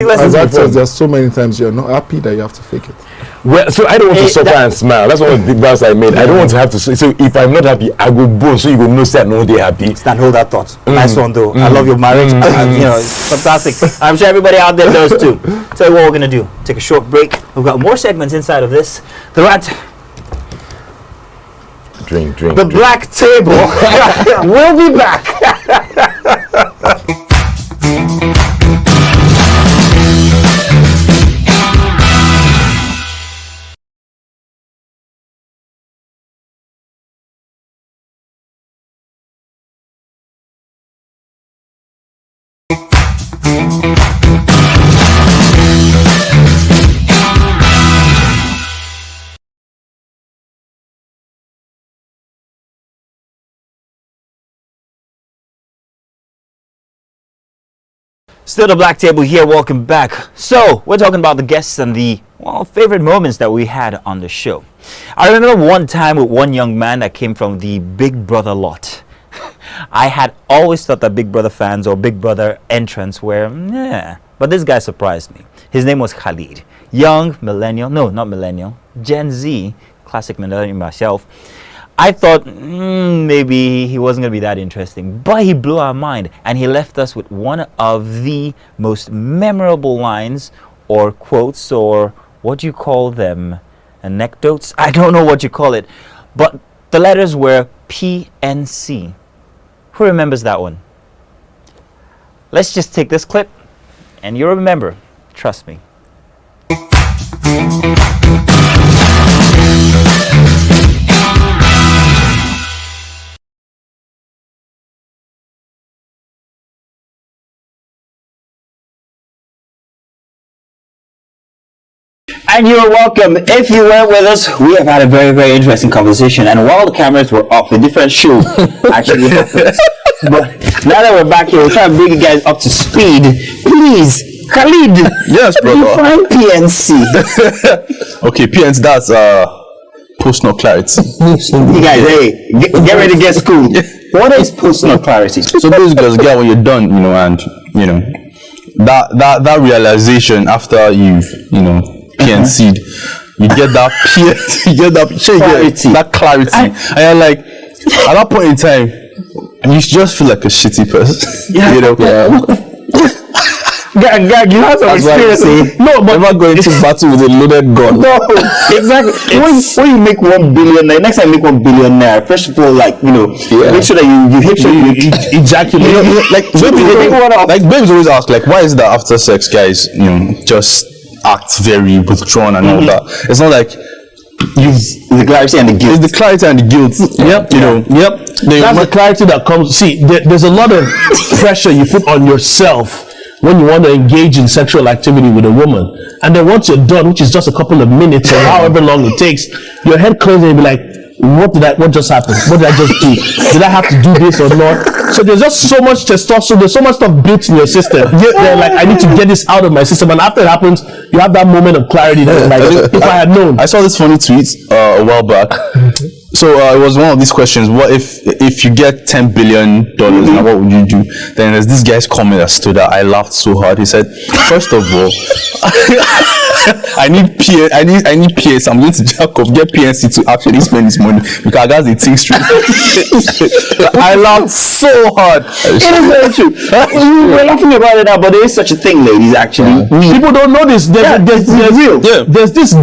lessons as in actors, film. there's so many times you're not happy that you have to fake it. Well, so I don't want to suffer and smile. That's one of the big vows I made. I don't want to have to. So if I'm not happy, I go boom. So you go no say no they happy. Stand hold that thought. Nice one though. I love your marriage. You know, it's fantastic. I'm sure everybody out there does too. So what we're gonna do? Take a short break. We've got more segments inside of this. The rant. Drink. The Black Table. We'll be back. Still the Black Table here. Welcome back. So we're talking about the guests and the favorite moments that we had on the show. I remember one time with one young man that came from the Big Brother lot. I had always thought that Big Brother fans or Big Brother entrants were but this guy surprised me. His name was Khalid. Young millennial, no, not millennial, Gen Z, classic millennial myself. I thought maybe he wasn't going to be that interesting, but he blew our mind and he left us with one of the most memorable lines or quotes, or what do you call them, anecdotes? I don't know what you call it, but the letters were PNC. Who remembers that one? Let's just take this clip and you'll remember, trust me. And you're welcome. If you were with us, we have had a very, very interesting conversation. And while the cameras were off, a different show actually happened. But now that we're back here, we're trying to bring you guys up to speed. Please, Khalid. Yes, brother. Define PNC. Okay, PNC, that's personal clarity. You guys, hey, get ready to get schooled. What is personal clarity? So basically, get when you're done, and that realization after you've PNC'd, you get that clarity. That clarity, and you're like, at that point in time, you just feel like a shitty person. God, you have some experience. No, but never going to battle with a loaded gun. No, exactly. When you make 1 billion, next time you make 1 billion naira, first of all, make sure that you make sure you ejaculate. Babes always ask, why is that after sex guys, just act very withdrawn and all that? It's not like the clarity and the guilt. It's the clarity and the guilt. Yep. That's the clarity that comes. See, there's a lot of pressure you put on yourself when you want to engage in sexual activity with a woman, and then once you're done, which is just a couple of minutes or however long it takes, your head closes and you'll be like, what just happened? What did I just do? Did I have to do this or not? So there's just so much testosterone, there's so much stuff built in your system. You're like, I need to get this out of my system, and after it happens, you have that moment of clarity that, if I had known. I saw this funny tweet a while back. So it was one of these questions: what if you get $10 billion? Now what would you do? Then there's this guy's comment that stood out. I laughed so hard. He said, first of all, I need PS. I'm going to Jacob get PNC to actually spend this money because I got the thing straight. I laughed so hard. It is very true. We're laughing about it now, but there is such a thing, ladies. Actually, people don't know this. There's this guilt. There's this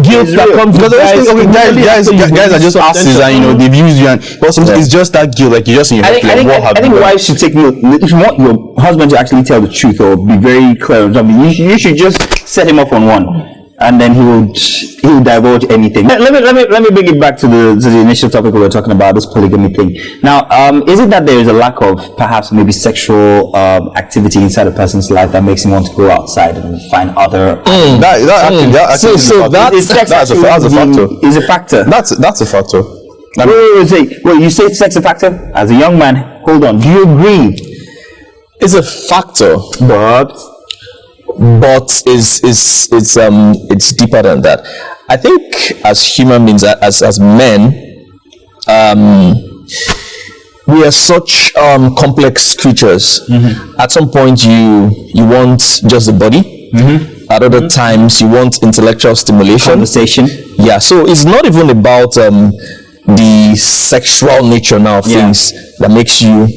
guilt that comes with guys are just asses, and they've used you, and it's just that guilt, like you just in your head. I think wives should take note. If you want your husband to actually tell the truth or be very clear on something, you should just set him up on one, and then he will divulge anything. Let me bring it back to the initial topic we were talking about, this polygamy thing. Now, is it that there is a lack of perhaps maybe sexual activity inside a person's life that makes him want to go outside and find other? That's a factor. Is a factor. That's a factor. Wait, you say sex a factor? As a young man, hold on. Do you agree? It's a factor, but it's deeper than that. I think as human beings, as men, we are such complex creatures. At some point, you want just the body. At other times, you want intellectual stimulation. Conversation. Yeah, so it's not even about the sexual nature now of things that makes you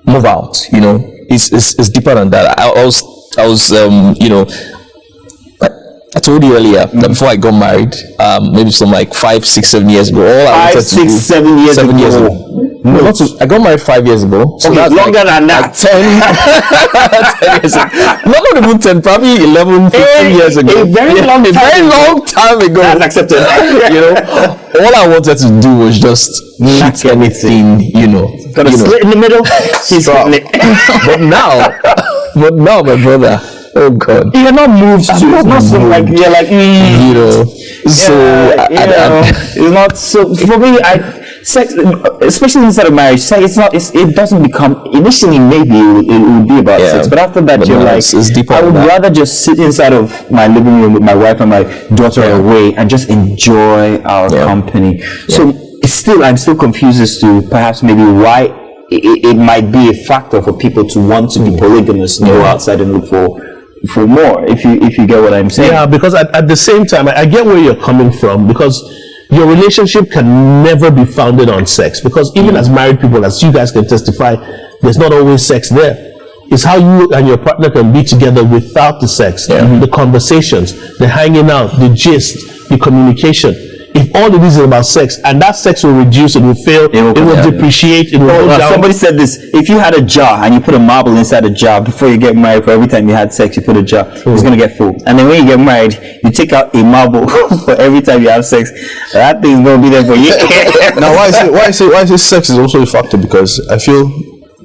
move out. You know, it's deeper than that. I was I told you earlier that before I got married, maybe some like 5, 6, 7 years ago. All I wanted to do, 7 years ago. No, I got married 5 years ago. So Okay, that's longer than that. 10 years ago. Not even 10, probably 11, 15 years ago. A very long a time very ago. long time ago. That's accepted. You know, all I wanted to do was just not anything, Got a slit in the middle. He's Stop. hitting it. but now, my brother, oh God. You're not moved to. It's not so like you're like. You know, so it's not so. For me, sex, especially inside of marriage, sex, it's not. It doesn't become. Initially, maybe it would be about sex, but after that, you're no, like, it's deeper I would than that. rather just sit inside of my living room with my wife and my daughter away and just enjoy our company. So it's still, I'm still confused as to perhaps maybe why it might be a factor for people to want to be polygamous, go outside and look for more, if you get what I'm saying. Yeah, because at the same time, I get where you're coming from, because your relationship can never be founded on sex, because even as married people, as you guys can testify, there's not always sex there. It's how you and your partner can be together without the sex, the conversations, the hanging out, the gist, the communication. If all it is about sex, and that sex will reduce, it will fail, it will depreciate, it will go down. Somebody said this: if you had a jar and you put a marble inside a jar before you get married, for every time you had sex, you put a jar, it's gonna get full. And then when you get married, you take out a marble for every time you have sex. That thing's gonna be there for you. Now, why I say sex is also a factor, because I feel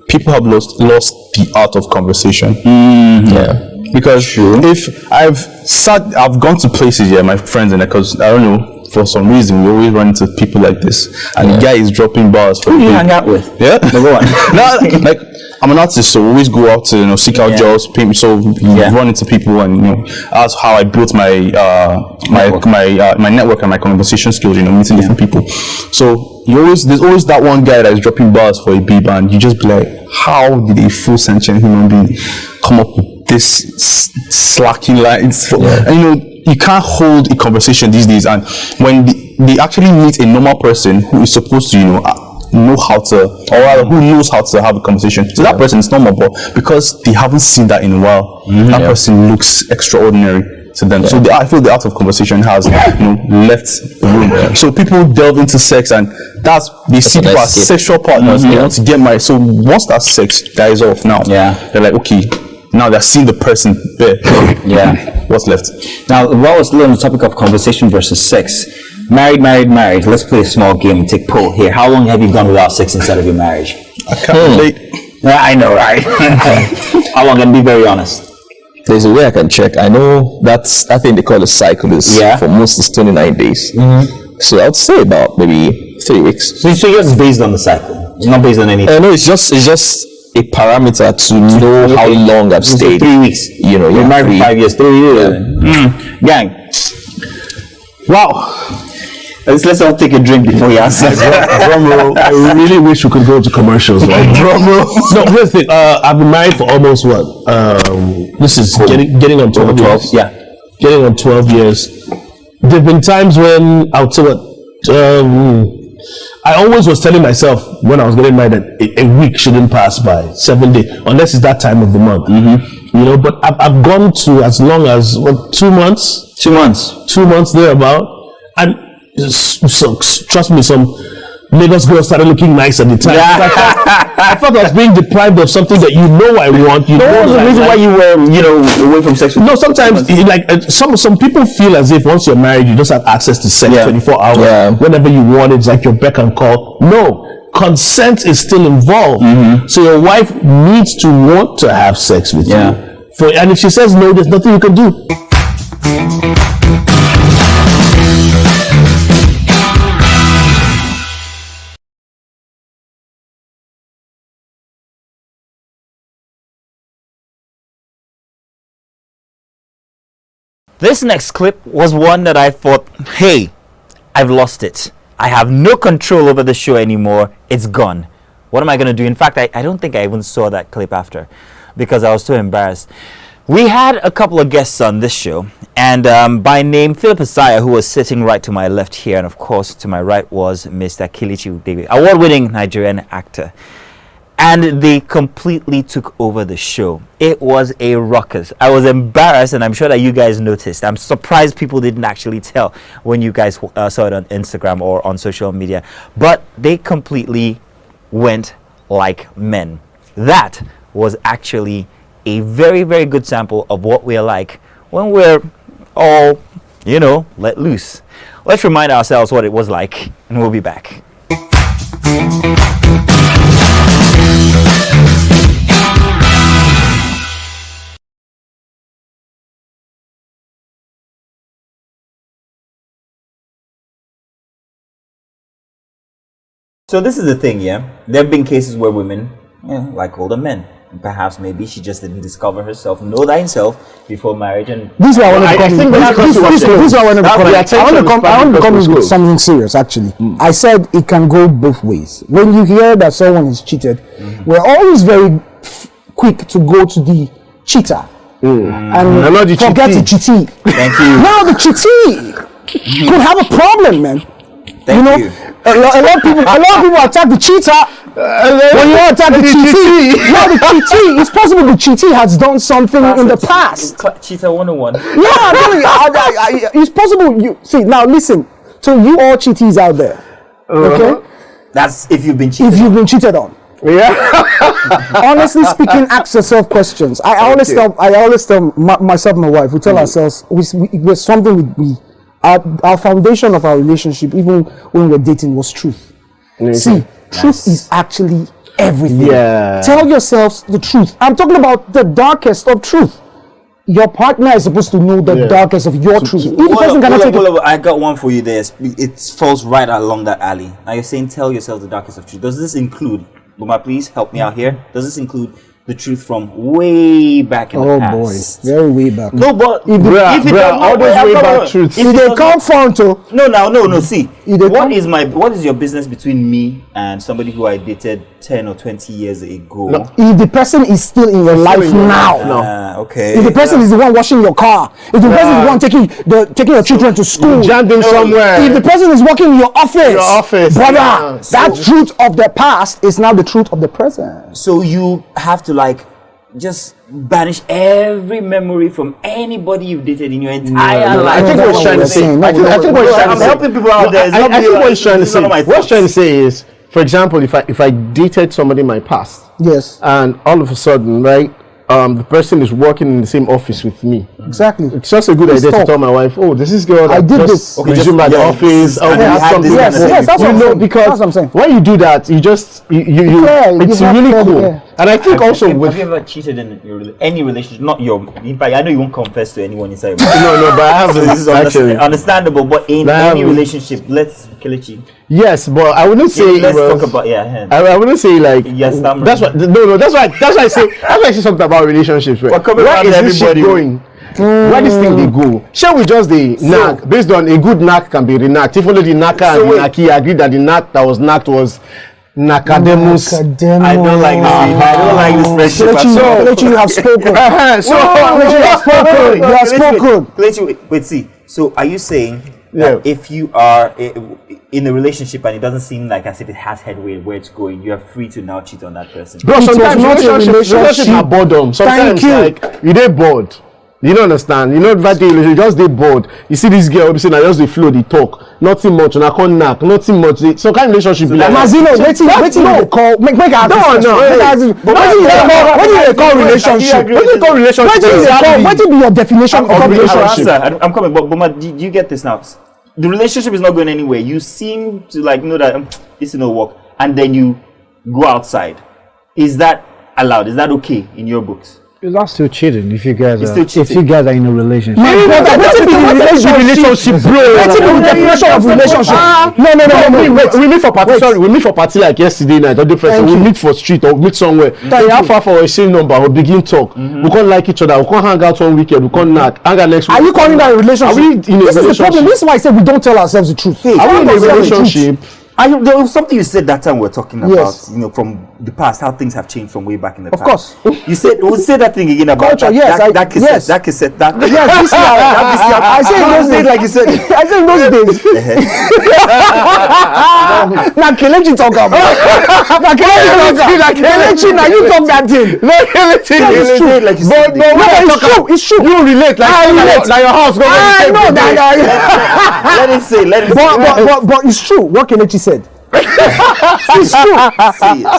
people have lost the art of conversation. Yeah. Because if I've gone to places, my friends, and because I don't know, for some reason we always run into people like this, and the guy is dropping bars for Who do you hang out with? Yeah, Number one. no, like I'm an artist, so we always go out to seek out jobs. So we run into people, and that's how I built my my network and my conversation skills. Meeting different people. So there's always that one guy that is dropping bars for a B band. You just be like, how did a full sentient human being come up with this slacking lines? And you can't hold a conversation these days, and when they actually meet a normal person who is supposed to know how to, or rather who knows how to have a conversation, so that person is normal, but because they haven't seen that in a while, that person looks extraordinary to them. So I feel the art of conversation has left the room. So people delve into sex, and they see people as sexual partners. They want to get married. So once that sex dies off, now they're like, okay, now they're seeing the person there. What's left? Now, while we're still on the topic of conversation versus sex, married. Let's play a small game and take poll here. How long have you gone without sex inside of your marriage? I can't relate. Yeah, I know, right? How long? And be very honest. There's a way I can check. I know I think they call it cycle is for most it's 29 days. So I'd say about maybe 3 weeks. So yours is based on the cycle. It's not based on anything. No, it's just a parameter to know how long I've stayed. 3 weeks. You're married for 5 years, 3 years. Gang. Wow. Let's all take a drink before you answer. Drum roll. I really wish we could go to commercials. Right? Drum roll. No, here's the thing. I've been married for almost this is getting on 12 years. Yeah. Getting on 12 years. There have been times when I would say I always was telling myself when I was getting married that a week shouldn't pass by, 7 days, unless it's that time of the month. But I've gone to as long as 2 months. 2 months. 2 months thereabout, and so, trust me, some Lagos girls started looking nice at the time. I thought I was being deprived of something that I want. What was the reason why you were away from sex? No, sometimes some people feel as if once you're married, you just have access to sex 24 hours. Whenever you want it, it's like your beck and call. No, consent is still involved. So your wife needs to want to have sex with you. And if she says no, there's nothing you can do. This next clip was one that I thought, hey, I've lost it. I have no control over the show anymore. It's gone. What am I going to do? In fact, I don't think I even saw that clip after because I was so embarrassed. We had a couple of guests on this show, and by name Philip Asaya, who was sitting right to my left here, and of course to my right was Mr. Kelechi Udegbe, award-winning Nigerian actor. And they completely took over the show. It was a ruckus. I was embarrassed, and I'm sure that you guys noticed. I'm surprised people didn't actually tell when you guys saw it on Instagram or on social media. But they completely went like men. That was actually a very, very good sample of what we're like when we're all, let loose. Let's remind ourselves what it was like, and we'll be back. So this is the thing, yeah. There have been cases where women, like older men. Perhaps maybe she just didn't discover herself, know thyself before marriage. And this is why I want to come in. This is why I want to come in with something serious. Actually, I said it can go both ways. When you hear that someone is cheated, we're always very quick to go to the cheater and forget the cheatee. Thank you. Now the cheatee could have a problem, man. Thank you. A lot of people attack the cheater. When you attack the cheatee, the cheatee, it's possible the cheatee has done something in the past. Cheater 101. Yeah, it's possible. You see now. Listen to you all cheatees out there. Okay, that's if you've been cheated. If you've been cheated on. Yeah. Honestly speaking, ask yourself questions. I always tell myself and my wife. We tell ourselves we're something our foundation of our relationship, even when we're dating, was truth. See, truth is actually everything. Yeah. Tell yourselves the truth. I'm talking about the darkest of truth. Your partner is supposed to know the darkest of your truth. If the person cannot take it. I got one for you there. It falls right along that alley. Now you're saying tell yourself the darkest of truth. Does this include, Buma, please help me out here. Does this include the truth from way back in the past? Boy, very way back. No, but if it all those way back truths. If they come front to no. See, what is your business between me and somebody who I dated 10 or 20 years ago? No. If the person is still in your life now, okay. If the person is the one washing your car, if the person is the one taking your children to school, jammed in somewhere. If the person is working in your office, brother, that truth of the past is now the truth of the present. So you have to just banish every memory from anybody you've dated in your entire life. I think what he's trying to say. I think what he's trying to say. I'm helping people out there. I think what he's trying to say. What he's trying to say is, for example, if I dated somebody in my past, yes, and all of a sudden, right, the person is working in the same office with me. Exactly. It's just a good idea to tell my wife, oh, this is girl. I did this. Resume at the office. Yes, that's what I'm saying. Because that's what I'm saying. When you do that, you just it's really cool. And I think also have you ever cheated in any relationship? Not your. In fact, I know you won't confess to anyone inside. No, but I have. This is actually understandable. But in any relationship, let's Kelechi. Yes, but I wouldn't say. Let's talk about I wouldn't say like. Yes, that's what. No. That's why I say. That's why I say something about relationships. Right? Where is this shit going? Where this thing they go? Shall we just the knack based on a good knack can be renacked? If only the knacker and the knacky agreed that the knack that was knacked was Nakademus. I don't like this. I don't like this friendship. Kelechi, you have spoken. You have spoken. Kelechi, wait, see. So are you saying that if you are in a relationship and it doesn't seem like as if it has headway where it's going, you are free to now cheat on that person? Bro, sometimes relationships are boredom. Sometimes like you dey bored. You don't understand. You know that you just dey bored. You see this girl, say, I just dey flow, they talk. Nothing much, and I can't knack. Nothing much. So kind of relationship be like. Mazino, waiting they call. Make out. What do you call relationship? What do you call relationship? What do be your definition of relationship? I'm coming, but Boma, do you get this now? The relationship is not going anywhere. You seem to know that this is no work, and then you go outside. Is that allowed? Is that okay in your books? That's still cheating if you guys are in a relationship. What be the relationship, bro? What be the definition of relationship? No. We meet for party. Sorry, we meet for party like yesterday night or different. We meet for street or meet somewhere. How far for a same number or begin talk. We can't like each other. We can't hang out one weekend. We can't hang out next week. Are you calling that a relationship? Are we in a relationship? This is the problem. This is why I said we don't tell ourselves the truth. Are we in a relationship? There was something you said that time we were talking about, Yes. from the past, how things have changed from way back in the Of past. course. You said, we'll say that thing again about Culture, yes, that cassette, yes. that cassette, that. Yes, this year, I say in those days, like you said. I say in those days. Now Kelechi talk about. Now Kelechi, now you talk that thing. No, Kelechi, It's true, like you said. It's true. you relate like I relate. Now your house. I know that. Let him say. But it's true what Kelechi said. It's true.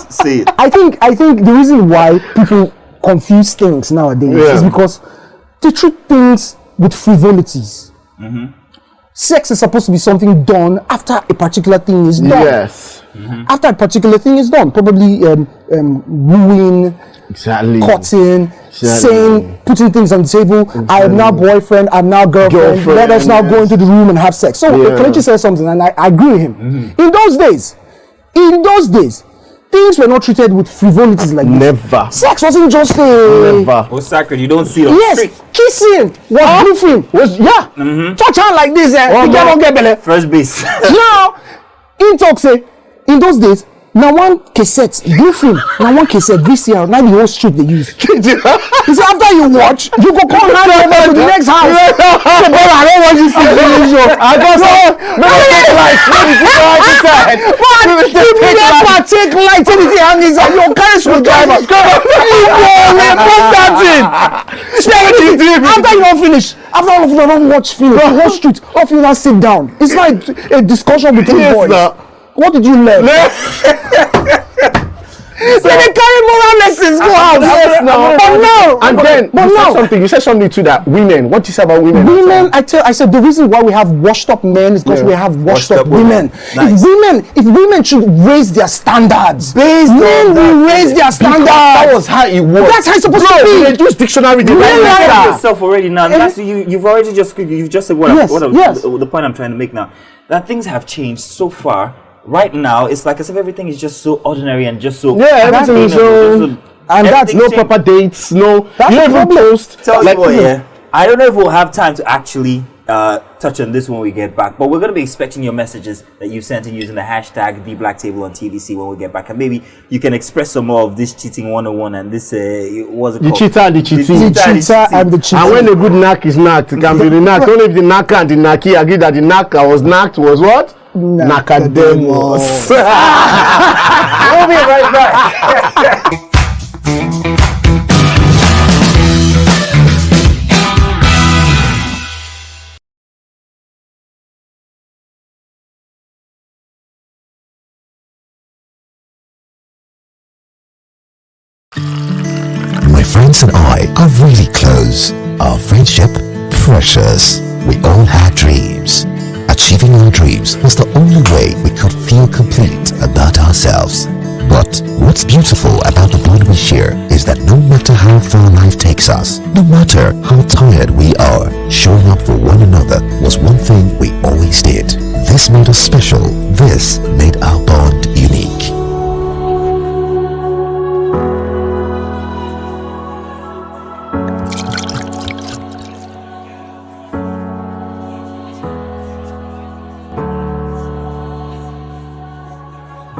Say it. I think the reason why people confuse things nowadays is because they treat things with frivolities. Sex is supposed to be something done after a particular thing is done. Yes. After a particular thing is done, probably wooing, Exactly. cutting, saying, putting things on the table. I am now boyfriend, I'm now girlfriend. Let us now go into the room and have sex. So Kelechi said something, and I agree with him. In those days, things were not treated with frivolities like this. Never. Sex wasn't just a Never. What's sacred? You don't see it on yes. street. Kissing was goofing. Touch hand like this. You don't get belly. First base. Now, in talk say, in those days, now one cassette, goofing, now one cassette, VCR, now the whole street they use. He said, after you watch, you go call hand over to the next house. Say, brother, I don't want you to see the show. I go say, take light, anything hanging on your carry screwdriver. Remove that thing. After you don't finish, after all of you don't watch film, the whole street, all of you now sit down. It's like a discussion between boys. What did you learn? So they carry moral lessons go out. Yes, no. But no. And then you said something to that. Women. What you say about women? Women, I said the reason why we have washed up men is because we have washed up women. Nice. If women should raise their standards, men will raise their standards. That was how it was. That's how it's supposed to be. They use dictionary. They You write said letter. yourself already now. That's you've already just said the point I'm trying to make now. That things have changed so far. Right now, it's like as if everything is just so ordinary and just so everything is so. And that's No proper dates. No. That's You the don't even problem. post. Tell you what, I don't know if we'll have time to actually touch on this when we get back, but we're going to be expecting your messages that you sent in using the hashtag #TheBlackTable on TVC when we get back, and maybe you can express some more of this cheating 101 and this what's it The called? cheater and the cheating. the cheater and the cheating. And when a good knack is knacked, it can be the knack. Only if the knacker and the knacky agree that the knacker was knacked was what? Nakademos. We'll be right back. My friends and I are really close. Our friendship, precious. We all had dreams. Achieving our dreams was the only way we could feel complete about ourselves. But what's beautiful about the bond we share is that no matter how far life takes us, no matter how tired we are, showing up for one another was one thing we always did. This made us special. This made our bond unique.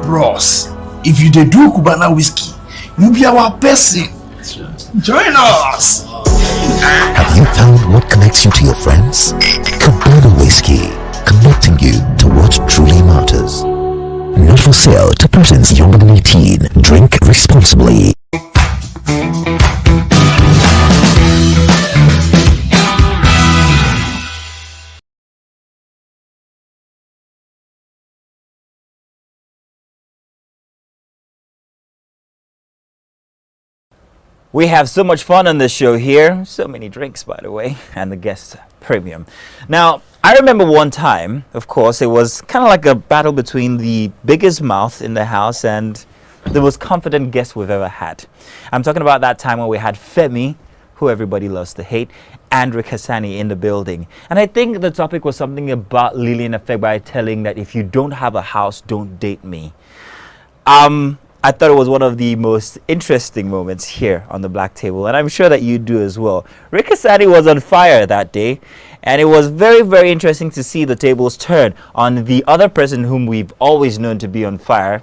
Bros, if you dey do Cubana whiskey, you be our person. Join us. Have you found what connects you to your friends? Cabana Whiskey, connecting you to what truly matters. Not for sale to persons younger than 18. Drink responsibly. We have so much fun on this show here. So many drinks, by the way, and the guests premium. Now, I remember one time, of course, it was kind of like a battle between the biggest mouth in the house and the most confident guest we've ever had. I'm talking about that time when we had Femi, who everybody loves to hate, and Rick Hassani in the building. And I think the topic was something about Lillian Effect by telling that if you don't have a house, don't date me. I thought it was one of the most interesting moments here on the Black Table, and I'm sure that you do as well. Rick Hassani was on fire that day, And it was very, very interesting to see the tables turn on the other person whom we've always known to be on fire,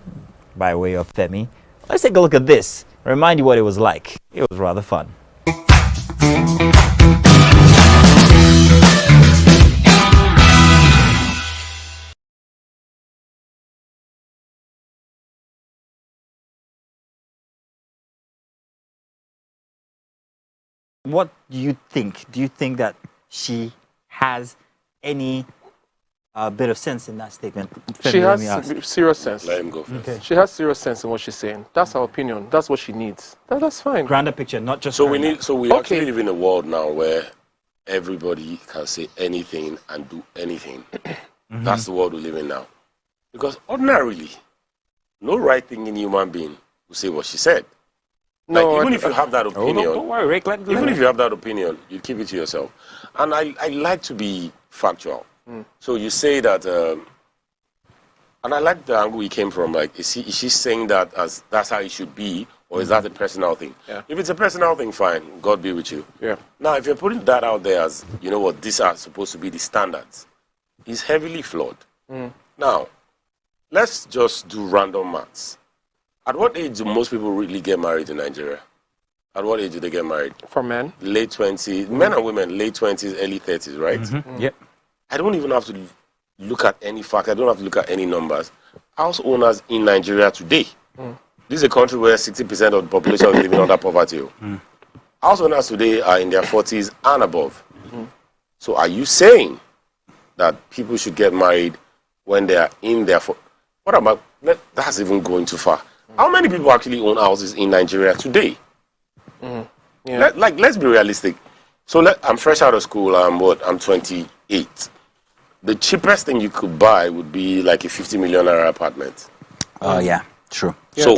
by way of Femi. Let's take a look at this. Remind you what it was like. It was rather fun. What do you think? Do you think that she has any bit of sense in that statement? She has serious sense. Let him go first. Okay. She has serious sense in what she's saying. That's her opinion. That's what she needs. That's fine. Grander picture, not just. So we actually live in a world now where everybody can say anything and do anything. That's the world we live in now. Because ordinarily, no right-thinking human being will say what she said. Like, No, even if you have that opinion, don't worry, Rick. even if you have that opinion, you keep it to yourself. And I like to be factual. So you say that, and I like the angle he came from. Like, is she saying that as that's how it should be, or is that a personal thing? Yeah. If it's a personal thing, fine. God be with you. Yeah. Now, if you're putting that out there as, you know what, these are supposed to be the standards, it's heavily flawed. Now, let's just do random maths. At what age do most people really get married in Nigeria? At what age do they get married? For men? Late 20s. Men and women, late 20s, early 30s, right? Yep. I don't even have to look at any facts. I don't have to look at any numbers. House owners in Nigeria today, this is a country where 60% of the population is living under poverty. House owners today are in their 40s and above. So are you saying that people should get married when they are in their... What about... That's even going too far. How many people actually own houses in Nigeria today? Yeah. Let's be realistic. So I'm fresh out of school. I'm 28. The cheapest thing you could buy would be like a 50 million naira apartment. Oh, yeah. True. So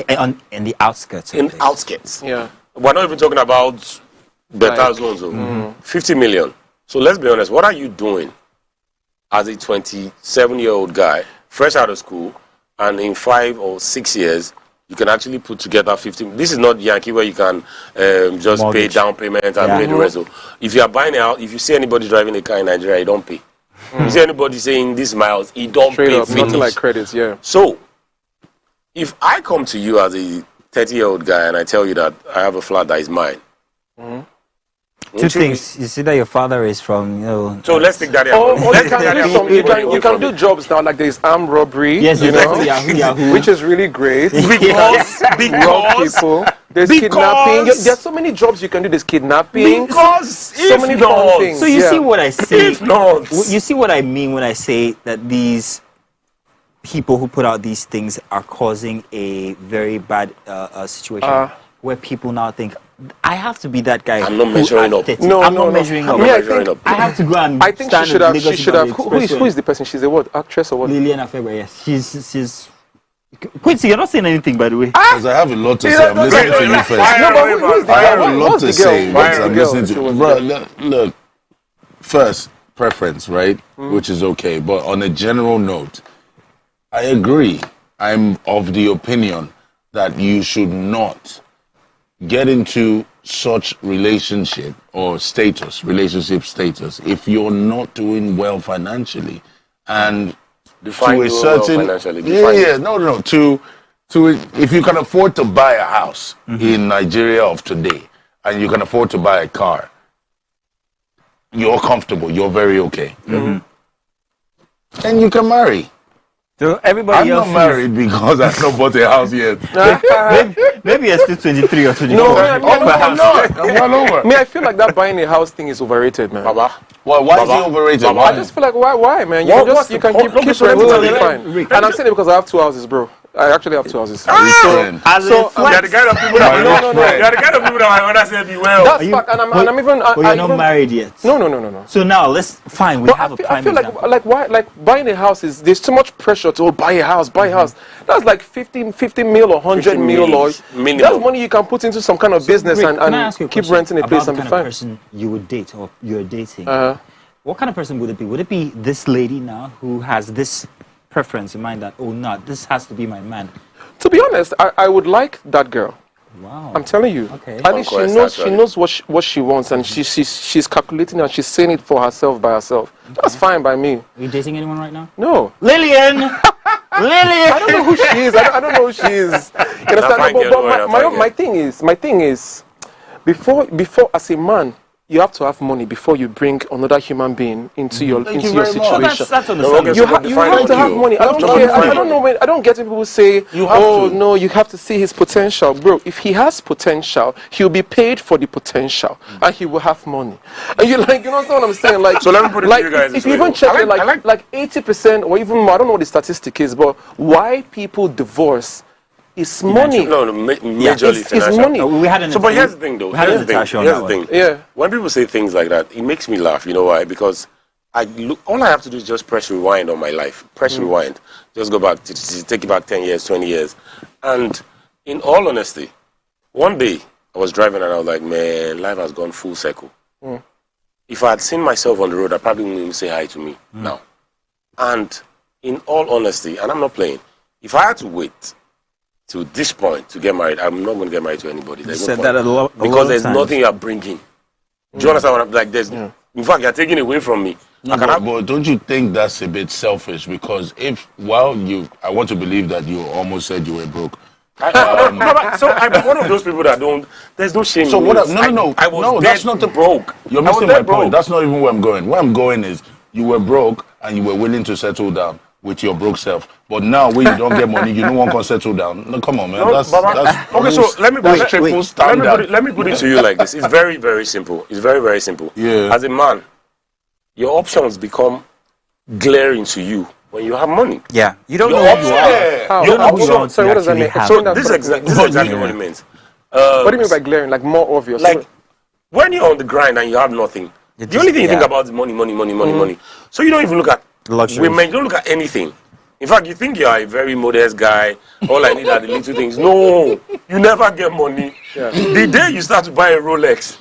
in the outskirts. in outskirts. Yeah. We're not even talking about better zones. 50 million. So let's be honest. What are you doing as a 27-year-old guy, fresh out of school, and in 5 or 6 years, you can actually put together 50. This is not Yankee where you can just Mortgage. pay down payment and pay the rest. So if you are buying a house, if you see anybody driving a car in Nigeria, you don't pay. You see anybody saying this miles, he don't Straight pay. up, nothing like credits, yeah. So if I come to you as a 30-year-old guy and I tell you that I have a flat that is mine, Two things. You see that your father is from, So let's take that. You can do jobs now, like there's armed robbery, Yes, you know, Yahoo. which is really great. Because Rob people. There's kidnapping. There's so many jobs you can do. There's kidnapping. Because so many fun things. So you see what I say? If not. You see what I mean when I say that these people who put out these things are causing a very bad situation where people now think, I have to be that guy. I'm not measuring up. I'm not measuring up. I have to go and I think she should have. Who is the person? She's a what? Actress or what? Lillian Afeber, yes. She's. Quincy, you're not saying anything, by the way. Because I have a lot to say. I'm listening to you first. I have a lot to say, but I'm listening to you. Bro, look, first, preference, right? Which is okay. But on a general note, I agree. I'm of the opinion that you should not get into such relationship status if you're not doing well financially. And Define to a certain if you can afford to buy a house in Nigeria of today and you can afford to buy a car, you're comfortable, you're very okay. And you can marry. So everybody I'm else not married because I've not bought a house yet. maybe you're still 23 or 24. No, I'm not. I'm well over. I feel like that buying a house thing is overrated, man. Baba. Why is it overrated? I just feel like why, man? You can keep renting and be fine. And I'm saying it because I have 2 houses, bro. I actually have 2 houses. You're the kind of people that my mother said be well. That's fact, and I'm even. But you're not married yet. No. So now let's fine. We have a prime example. I feel like why buying a house is there's too much pressure to buy a house. That's like 50 mil or 100 mil or minimum. That's money you can put into some kind of business and keep renting a place and be fine. About the kind of person you would date or you're dating. What kind of person would it be? Would it be this lady now who has this preference in mind that this has to be my man? To be honest, I would like that girl, Wow. I'm telling you. Okay. At least she knows what she wants, and she's calculating and she's saying it for herself by herself. Okay. That's fine by me. Are you dating anyone right now? No. Lillian! Lillian! I don't know who she is. I don't know who she is. You understand? But my thing is, before as a man, you have to have money before you bring another human being into your situation. That's understandable. You have to have money. I don't care. I don't know. I don't get when people say, no, you have to see his potential, bro. If he has potential, he'll be paid for the potential, and he will have money. And you know what I'm saying? Like, so let me put it to you guys. If you even check it, like 80% or even more, I don't know what the statistic is, but why people divorce. It's money. No, majorly it's money. We had but here's the thing, though. Here's the thing. Yeah. When people say things like that, it makes me laugh. You know why? Because all I have to do is just press rewind on my life. Press rewind. Just go back, take it back 10 years, 20 years. And in all honesty, one day I was driving and I was like, man, life has gone full circle. If I had seen myself on the road, I probably wouldn't even say hi to me now. And in all honesty, and I'm not playing, if I had to wait to this point to get married, I'm not going to get married to anybody. There's you said that a lot because there's nothing you're bringing. Do you understand what I'm like? There's in fact you're taking away from me. No, but don't you think that's a bit selfish? Because I want to believe that you almost said you were broke. So I'm one of those people that don't. There's no shame. So in what? No, that's not the broke. You're missing my point. That's not even where I'm going. Where I'm going is you were broke and you were willing to settle down with your broke self. But now when you don't get money, you don't want to settle down. No, come on, man. That's okay. So let me put it. Let me put it to you like this. It's very, very simple. It's very, very simple. Yeah. As a man, your options become glaring to you when you have money. Yeah. You don't know who you are. Your options. So what does that mean? So this is exactly what it means. What do you mean by glaring? Like more obvious? Like when you're on the grind and you have nothing, the only thing you think about is money. So you don't even look at luxury. Women, you don't look at anything. In fact, you think you are a very modest guy. All I need are the little things. No, you never get money. Yeah. The day you start to buy a Rolex,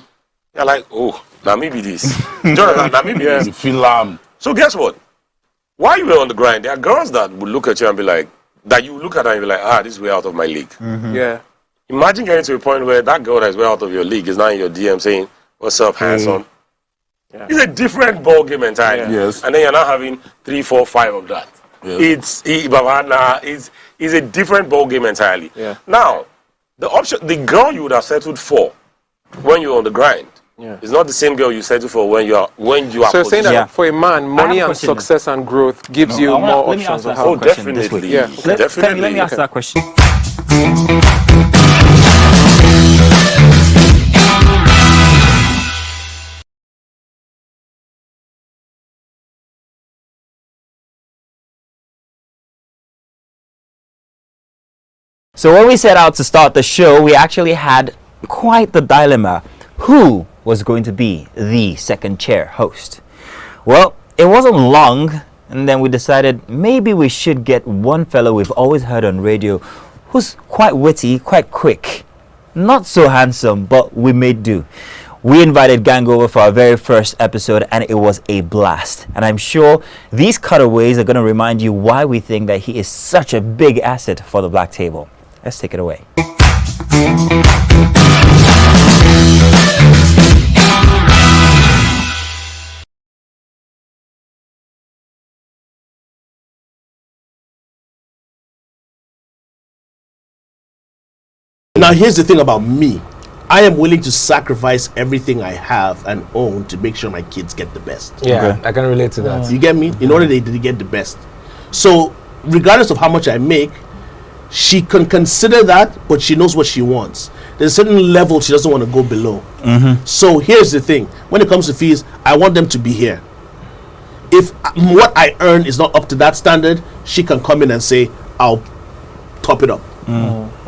you're like, oh, now maybe this. Now maybe this. You feel So guess what? While you were on the grind, there are girls that would look at you and be like, that you look at her and be like, this is way out of my league. Yeah. Imagine getting to a point where that girl that is way out of your league is now in your DM saying, what's up, handsome? Yeah. It's a different ball game entirely. Yes. And then you're now having 3, 4, 5 of that. Yes. It's a different ball game entirely. Yeah. Now, the girl you would have settled for when you're on the grind is not the same girl you settle for when you are. So you're saying that for a man, money and success and growth gives you more options on how. Oh, definitely. Yeah. Definitely. Let me ask that question. So when we set out to start the show, we actually had quite the dilemma. Who was going to be the second chair host? Well, it wasn't long, and then we decided maybe we should get one fellow we've always heard on radio who's quite witty, quite quick. Not so handsome, but we made do. We invited Gang over for our very first episode, and it was a blast. And I'm sure these cutaways are going to remind you why we think that he is such a big asset for the Black Table. Let's take it away. Now here's the thing about me. I am willing to sacrifice everything I have and own to make sure my kids get the best. Yeah, okay. I can relate to that. You get me? In order they get the best. So regardless of how much I make, she can consider that, but she knows what she wants. There's a certain level she doesn't want to go below. So here's the thing. When it comes to fees, I want them to be here. If what I earn is not up to that standard, she can come in and say, I'll top it up.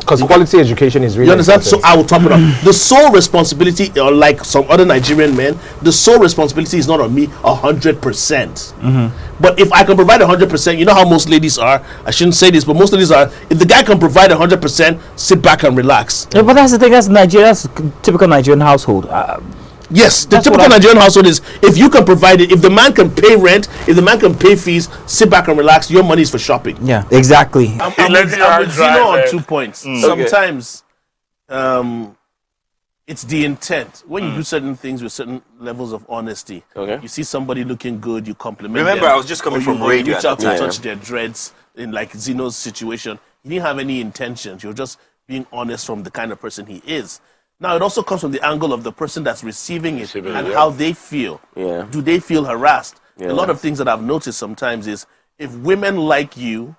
Because quality education is really you understand? important. So I will top it up. The sole responsibility, or like some other Nigerian men, the sole responsibility is not on me 100%. But if I can provide 100%, you know how most ladies are. I shouldn't say this, but most ladies are. If the guy can provide 100%, sit back and relax. Yeah, but that's the thing. That's typical Nigerian household. Yes, the typical Nigerian household is if you can provide it, if the man can pay rent, if the man can pay fees, sit back and relax. Your money is for shopping. Yeah, exactly. I'm with Zeno on 2 points. Sometimes it's the intent. When you do certain things with certain levels of honesty, you see somebody looking good, you compliment Remember, them. I was just coming from you radio reach at out the to time. touch their dreads in like Zeno's situation. He didn't have any intentions. You're just being honest from the kind of person he is. Now, it also comes from the angle of the person that's receiving it and how they feel. Do they feel harassed? A lot of things that I've noticed sometimes is if women like you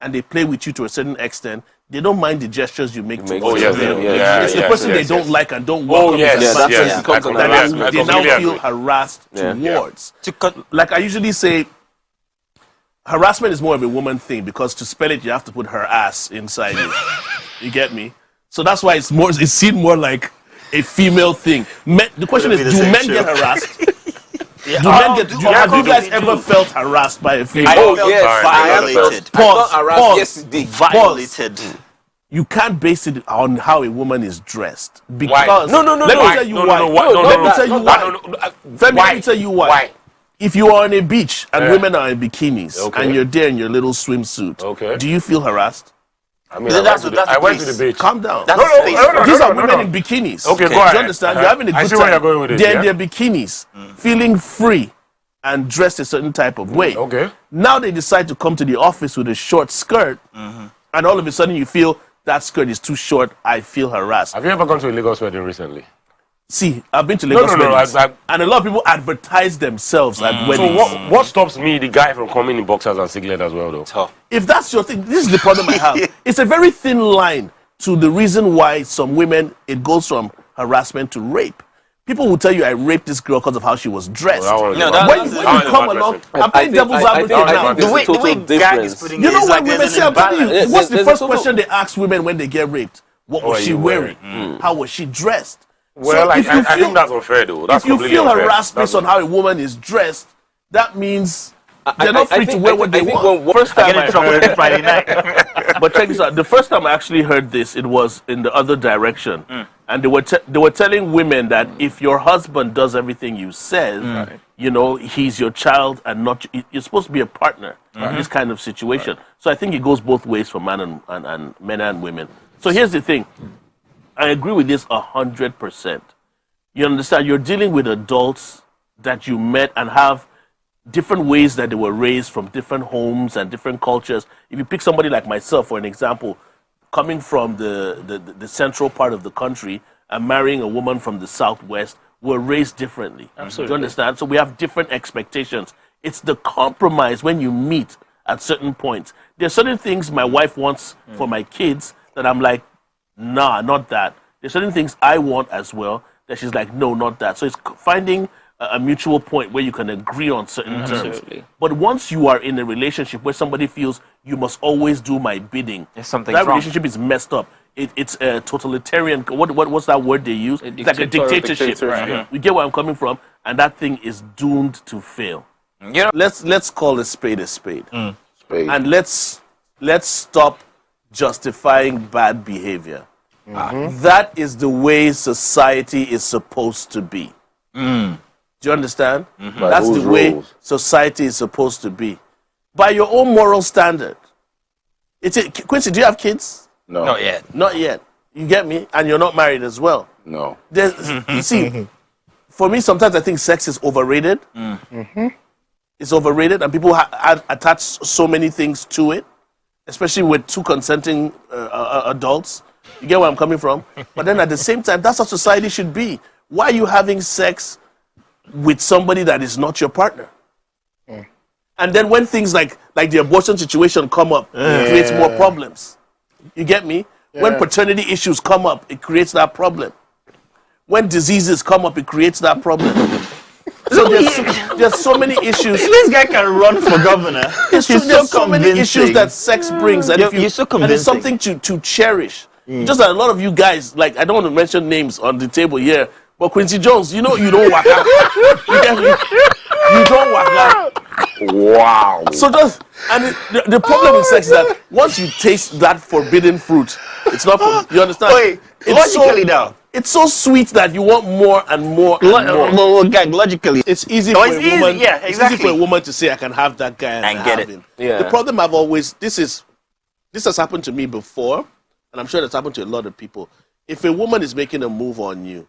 and they play with you to a certain extent, they don't mind the gestures you make towards them. It's the person they don't like and don't welcome. That they now feel harassed towards. Like I usually say, harassment is more of a woman thing because to spell it, you have to put her ass inside you. You get me? So that's why it's seen more like a female thing. The question is, do men get harassed? Have you guys ever felt harassed by a female? Violated. Pause. Violated. You can't base it on how a woman is dressed. Because Why? Let me tell you why. Let me tell you why. Let me tell you why. If you are on a beach and women are in bikinis and you're there in your little swimsuit, do you feel harassed? I mean, I went to the beach. Calm down. No. These are women in bikinis. Okay, go Do ahead. you understand? You're having a good time. Where you're going with it. They're in their bikinis, feeling free and dressed a certain type of way. Now they decide to come to the office with a short skirt, and all of a sudden you feel that skirt is too short. I feel harassed. Have you ever gone to a Lagos wedding recently? See, I've been to Lagos weddings, and a lot of people advertise themselves at weddings. So what stops me, the guy, from coming in boxers and singlet as well, though? If that's your thing, this is the problem I have. It's a very thin line to the reason why some women, it goes from harassment to rape. People will tell you, I raped this girl because of how she was dressed. When you come along, I'm playing devil's advocate now. The way guy is putting you know it, what like women say? I'm telling you, what's the first question they ask women when they get raped? What was she wearing? How was she dressed? Well, I think that's unfair, though. That's if you completely feel unfair. harassed based on how a woman is dressed, that means they're not free to wear what they want. First time I heard Friday night. But check this out. The first time I actually heard this, it was in the other direction. And they were telling women that if your husband does everything you says, you know, he's your child and not you're supposed to be a partner in this kind of situation. So I think it goes both ways for men and women. So here's the thing. I agree with this 100%. You understand? You're dealing with adults that you met and have different ways that they were raised from different homes and different cultures. If you pick somebody like myself, for an example, coming from the central part of the country and marrying a woman from the southwest, we're raised differently. Absolutely. Do you understand? So we have different expectations. It's the compromise when you meet at certain points. There are certain things my wife wants for my kids that I'm like, nah, not that. There's certain things I want as well that she's like, no, not that. So it's finding a mutual point where you can agree on certain terms. But once you are in a relationship where somebody feels you must always do my bidding, that relationship is messed up. It's a totalitarian. What's that word they use? It's like a dictatorship. You get where I'm coming from, and that thing is doomed to fail. Let's call a spade a spade, and let's stop justifying bad behavior. That is the way society is supposed to be. Do you understand? That's the way society is supposed to be. By your own moral standard. Quincy, do you have kids? No. Not yet. Not yet. You get me? And you're not married as well. No. You see, for me, sometimes I think sex is overrated. It's overrated, and people attach so many things to it, especially with two consenting adults. You get where I'm coming from? But then at the same time, that's how society should be. Why are you having sex with somebody that is not your partner? And then when things like the abortion situation come up, it creates more problems. You get me? When paternity issues come up, it creates that problem. When diseases come up, it creates that problem. So there's so many issues. This guy can run for governor. There's so many issues that sex brings, and and it's something to cherish. Just that a lot of you guys, like, I don't want to mention names on the table here, but Quincy Jones, you know you don't work out. You don't work out. Wow. So the problem with sex is that once you taste that forbidden fruit, it's not for you understand? Wait, logically now. It's so sweet that you want more and more and more. Logically, it's easy for a woman. Yeah, exactly. It's easy for a woman to say, "I can have that guy and get it." Yeah. The problem I've always this has happened to me before, and I'm sure it's happened to a lot of people. if a woman is making a move on you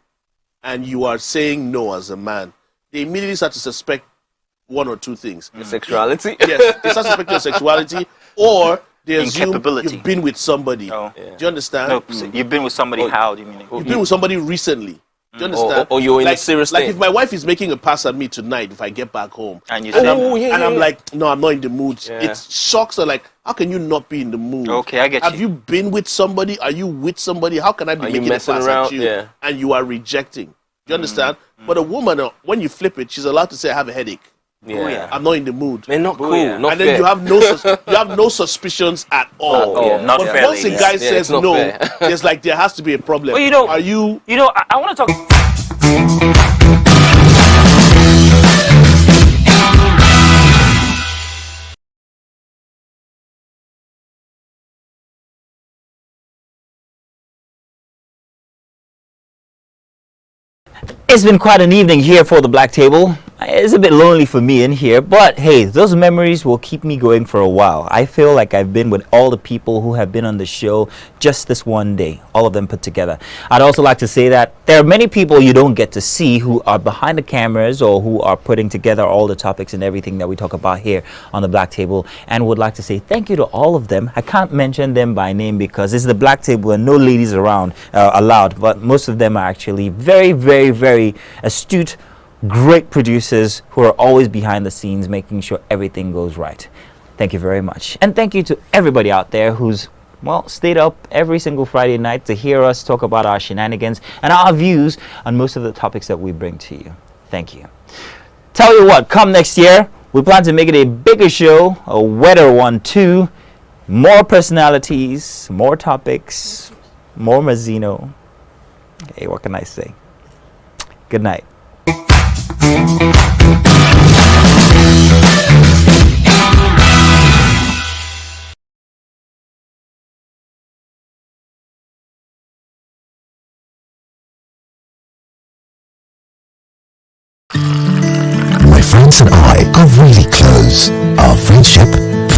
and you are saying no as a man, they immediately start to suspect one or two things. Your sexuality? Yes, they start suspecting your sexuality, or they assume Incapability. you've been with somebody. Oh. Do you understand? No, so you've been with somebody. How do you mean it? You've been with somebody recently. Do you understand? Or you're in a serious Like thing. if my wife is making a pass at me tonight, if I get back home, And you and, say, I'm like, no, I'm not in the mood. Yeah. It shocks her. Like, how can you not be in the mood? Okay, I get Have you. you been with somebody? Are you with somebody? How can I be Are you making a messing pass around? at you Yeah. and you are rejecting? Do you understand? But a woman, when you flip it, she's allowed to say, I have a headache. Yeah. I'm not in the mood. Man, not cool. Booyah. Not And then fair. you have no suspicions at all. all. Yeah. Not But fair, once a ladies. guy Yeah, says it's not no, fair. there's like there has to be a problem. Well, you know, are you? I want to talk. It's been quite an evening here for the Black Table. It's a bit lonely for me in here, but hey, those memories will keep me going for a while. I feel like I've been with all the people who have been on the show just this one day, all of them put together. I'd also like to say that there are many people you don't get to see who are behind the cameras or who are putting together all the topics and everything that we talk about here on the Black Table, and would like to say thank you to all of them. I can't mention them by name because it's the Black Table and no ladies around allowed, but most of them are actually very, very, very astute, great producers who are always behind the scenes making sure everything goes right. Thank you very much. And thank you to everybody out there who's, well, stayed up every single Friday night to hear us talk about our shenanigans and our views on most of the topics that we bring to you. Thank you. Tell you what, come next year, we plan to make it a bigger show, a wetter one too, more personalities, more topics, more Mazzino. Hey, what can I say? Good night. My friends and I are really close. Our friendship,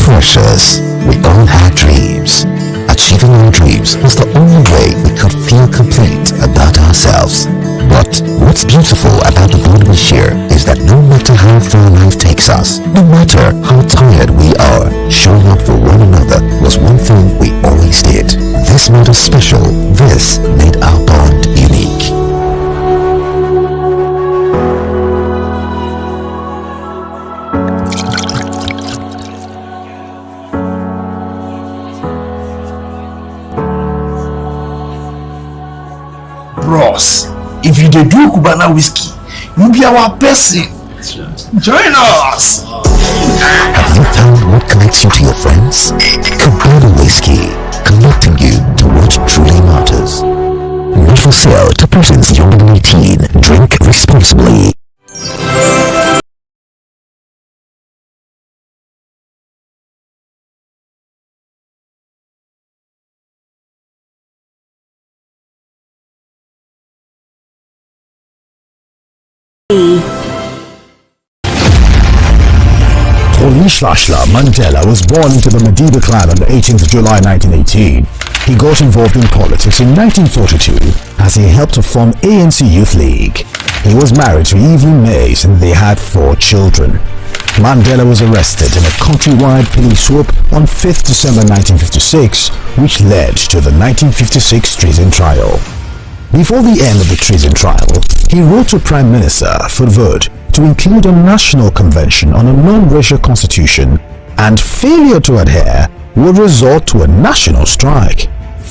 precious. We all had dreams. Achieving our dreams was the only way we could feel complete about ourselves. But what's beautiful about the bond we share is that no matter how far life takes us, no matter how tired we are, showing up for one another was one thing we always did. This made us special. This made our bond unique. Bros, if you dey do Cubana whiskey, you be our person. Join us. Have you found what connects you to your friends? Cubana Whiskey, connecting you to what truly matters. Not for sale to persons younger than 18. Drink responsibly. Olusegun Mandela was born into the Madiba clan on the 18th of July 1918. He got involved in politics in 1942 as he helped to form ANC Youth League. He was married to Evelyn Mays and they had 4 children. Mandela was arrested in a countrywide police swoop on 5th December 1956, which led to the 1956 treason trial. Before the end of the treason trial, he wrote to Prime Minister for vote to include a national convention on a non-racial constitution, and failure to adhere would result to a national strike.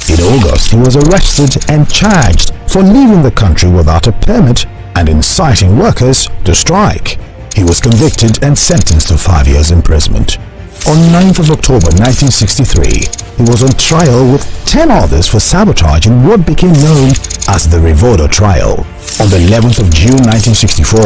In August, he was arrested and charged for leaving the country without a permit and inciting workers to strike. He was convicted and sentenced to 5 years imprisonment. On 9th of October 1963, he was on trial with 10 others for sabotage in what became known as the Revolver trial. On the 11th of June 1964,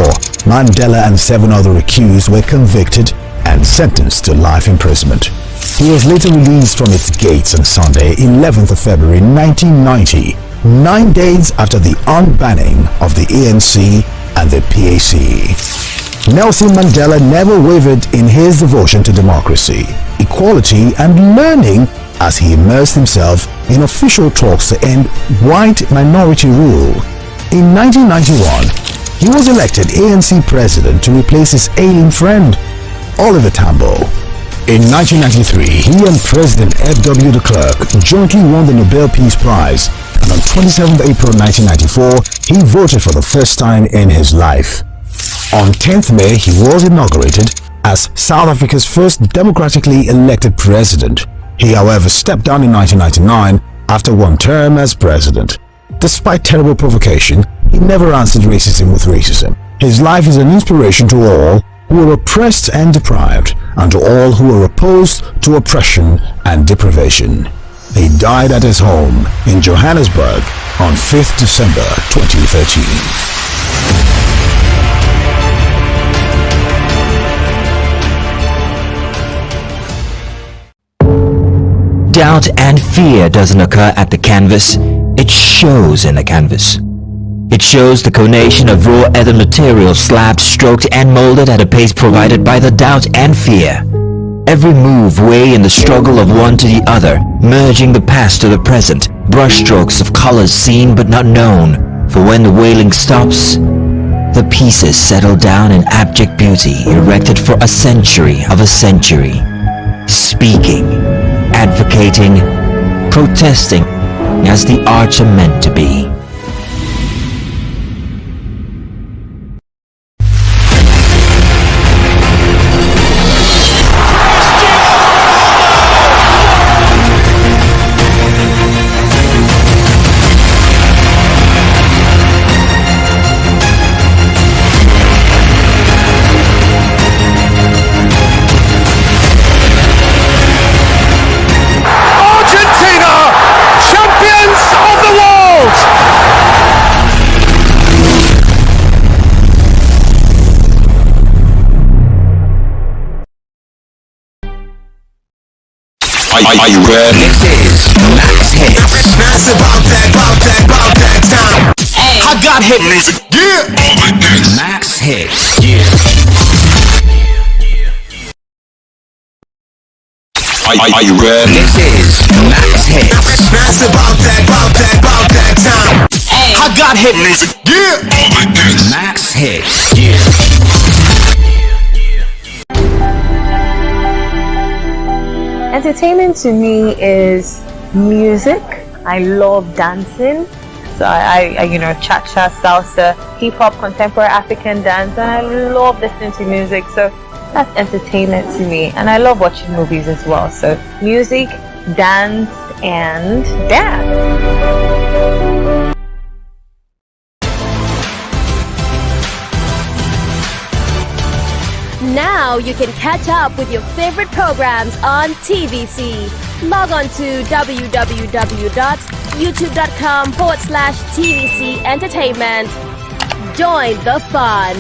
Mandela and 7 other accused were convicted and sentenced to life imprisonment. He was later released from its gates on Sunday, 11th of February 1990, 9 days after the unbanning of the ANC and the PAC. Nelson Mandela never wavered in his devotion to democracy, equality, and learning as he immersed himself in official talks to end white minority rule. In 1991, he was elected ANC president to replace his ailing friend, Oliver Tambo. In 1993, he and President F.W. de Klerk jointly won the Nobel Peace Prize, and on 27th April 1994, he voted for the first time in his life. On 10th May, he was inaugurated as South Africa's first democratically elected president. He, however, stepped down in 1999 after one term as president. Despite terrible provocation, he never answered racism with racism. His life is an inspiration to all who are oppressed and deprived, and to all who are opposed to oppression and deprivation. He died at his home in Johannesburg on 5th December 2013. Doubt and fear doesn't occur at the canvas, it shows in the canvas. It shows the conation of raw earthen material slabbed, stroked and molded at a pace provided by the doubt and fear. Every move way in the struggle of one to the other, merging the past to the present, brushstrokes of colors seen but not known, for when the wailing stops, the pieces settle down in abject beauty erected for a century of a century. Speaking, advocating, protesting as the arts are meant to be. Are you ready? This is Max Hits. That's about that time. Hey. I got hit music. Yeah. Max Hits. Yeah. Are you ready? This is Max Hits. That's about that time. Hey. I got hit music. Yeah. Max Hits. Yeah. Entertainment to me is music. I love dancing. So I cha-cha, salsa, hip-hop, contemporary African dance, and I love listening to music. So that's entertainment to me. And I love watching movies as well. So music, dance, and dance. Now you can catch up with your favorite programs on TVC. Log on to www.youtube.com/TVC Entertainment. Join the fun.